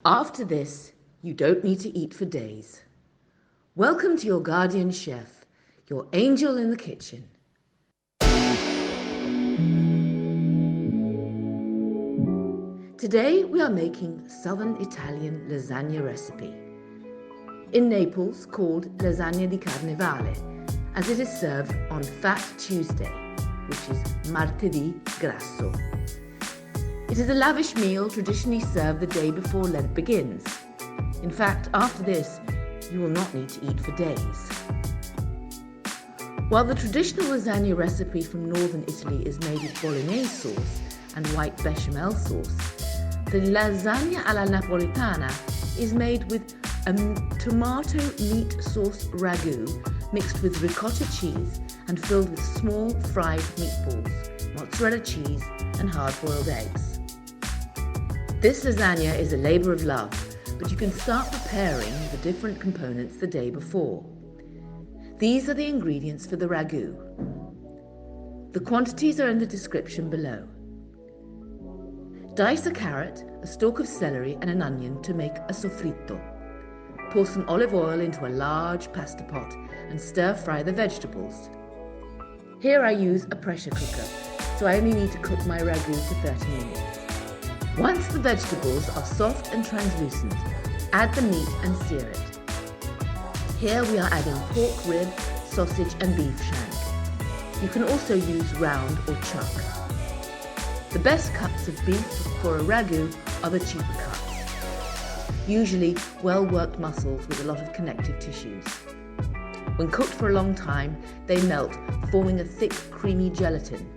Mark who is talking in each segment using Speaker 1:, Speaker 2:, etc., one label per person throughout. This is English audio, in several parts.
Speaker 1: After this, you don't need to eat for days. Welcome to your guardian chef, your angel in the kitchen. Today we are making Southern Italian lasagna recipe. In Naples, called Lasagna di Carnevale, as it is served on Fat Tuesday, which is Martedi grasso. It is a lavish meal traditionally served the day before Lent begins. In fact, after this, you will not need to eat for days. While the traditional lasagna recipe from northern Italy is made with Bolognese sauce and white bechamel sauce, the Lasagna alla Napoletana is made with a tomato meat sauce ragu mixed with ricotta cheese and filled with small fried meatballs, mozzarella cheese and hard-boiled eggs. This lasagna is a labour of love, but you can start preparing the different components the day before. These are the ingredients for the ragu. The quantities are in the description below. Dice a carrot, a stalk of celery and an onion to make a soffritto. Pour some olive oil into a large pasta pot and stir fry the vegetables. Here I use a pressure cooker, so I only need to cook my ragu for 30 minutes. Once the vegetables are soft and translucent, add the meat and sear it. Here we are adding pork rib, sausage and beef shank. You can also use round or chuck. The best cuts of beef for a ragu are the cheaper cuts, usually well-worked muscles with a lot of connective tissues. When cooked for a long time, they melt, forming a thick, creamy gelatin.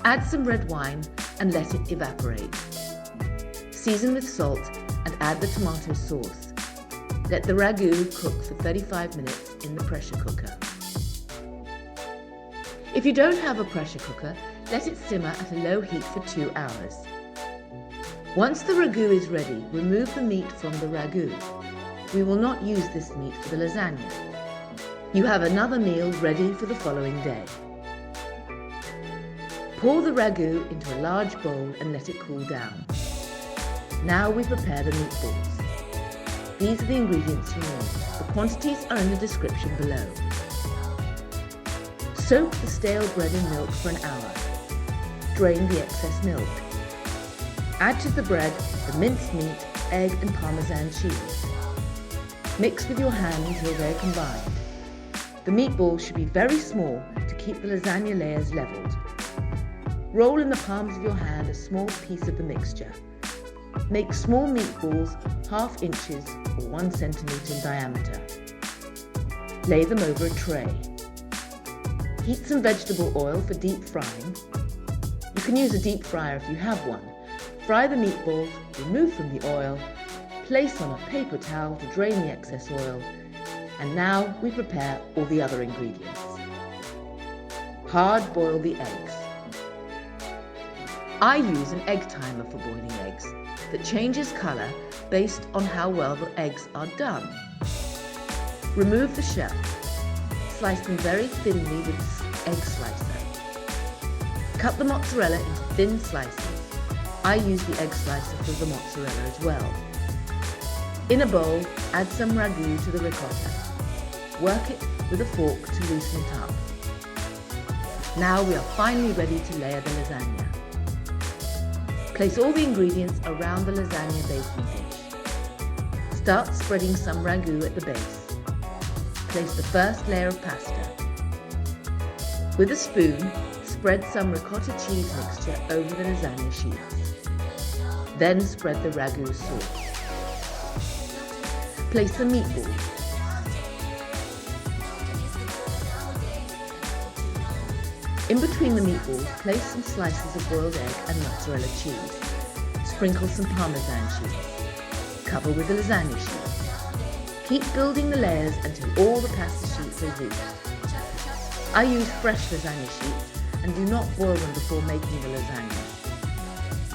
Speaker 1: Add some red wine and let it evaporate. Season with salt and add the tomato sauce. Let the ragu cook for 35 minutes in the pressure cooker. If you don't have a pressure cooker, let it simmer at a low heat for 2 hours. Once the ragu is ready, remove the meat from the ragu. We will not use this meat for the lasagna. You have another meal ready for the following day. Pour the ragu into a large bowl and let it cool down. Now we prepare the meatballs. These are the ingredients you need. The quantities are in the description below. Soak the stale bread in milk for an hour. Drain the excess milk. Add to the bread the minced meat, egg and Parmesan cheese. Mix with your hand until they're combined. The meatballs should be very small to keep the lasagna layers leveled. Roll in the palms of your hand a small piece of the mixture. Make small meatballs 1/2 inches or 1 centimetre in diameter. Lay them over a tray. Heat some vegetable oil for deep frying. You can use a deep fryer if you have one. Fry the meatballs, remove from the oil, place on a paper towel to drain the excess oil, and now we prepare all the other ingredients. Hard boil the eggs. I use an egg timer for boiling eggs that changes colour based on how well the eggs are done. Remove the shell. Slice them very thinly with the egg slicer. Cut the mozzarella into thin slices. I use the egg slicer for the mozzarella as well. In a bowl, add some ragu to the ricotta. Work it with a fork to loosen it up. Now we are finally ready to layer the lasagna. Place all the ingredients around the lasagna baking dish. Start spreading some ragu at the base. Place the first layer of pasta. With a spoon, spread some ricotta cheese mixture over the lasagna sheets. Then spread the ragu sauce. Place the meatballs. In between the meatballs, place some slices of boiled egg and mozzarella cheese. Sprinkle some Parmesan cheese. Cover with the lasagna sheets. Keep building the layers until all the pasta sheets are used. I use fresh lasagna sheets and do not boil them before making the lasagna.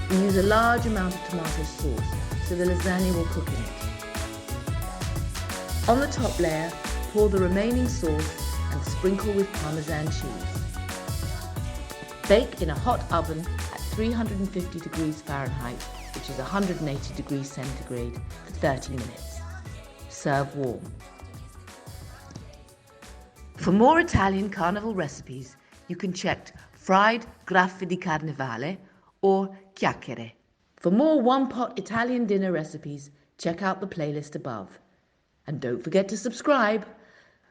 Speaker 1: We use a large amount of tomato sauce, so the lasagna will cook in it. On the top layer, pour the remaining sauce and sprinkle with Parmesan cheese. Bake in a hot oven at 350 degrees Fahrenheit which is 180 degrees centigrade, for 30 minutes. Serve warm. For more Italian Carnival recipes, you can check fried graffi di Carnevale or chiacchiere. For more one-pot Italian dinner recipes, check out the playlist above. And don't forget to subscribe.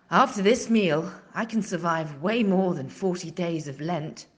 Speaker 1: After this meal, I can survive way more than 40 days of Lent.